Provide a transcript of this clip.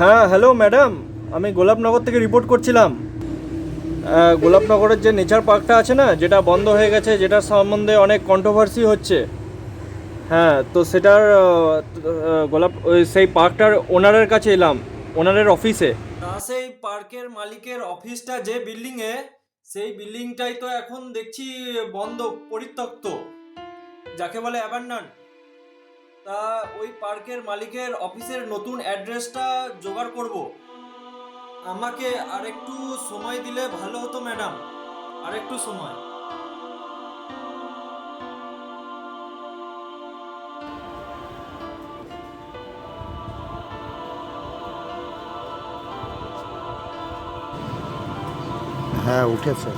হ্যাঁ, hello madam, আমি গোলাপনগর থেকে রিপোর্ট করছিলাম। গোলাপনগরের যে নেচার পার্কটা আছে না, যেটা বন্ধ হয়ে গেছে, যেটার সম্বন্ধে অনেক কন্ট্রোভার্সি হচ্ছে। হ্যাঁ, তো সেটার সেই পার্কটার ওনারের কাছে এলাম, ওনারের অফিসে। তা সেই পার্কের মালিকের অফিসটা যে বিল্ডিংয়ে, সেই বিল্ডিংটাই তো এখন দেখছি বন্ধ, পরিত্যক্ত, যাকে বলে অ্যাবান্ডন। তা ওই পার্কের মালিকের অফিসের নতুন অ্যাড্রেসটা জোগাড় করব। আমাকে আরেকটু সময় দিলে ভালো হতো ম্যাডাম, আরেকটু সময়। হ্যাঁ, উঠেছে।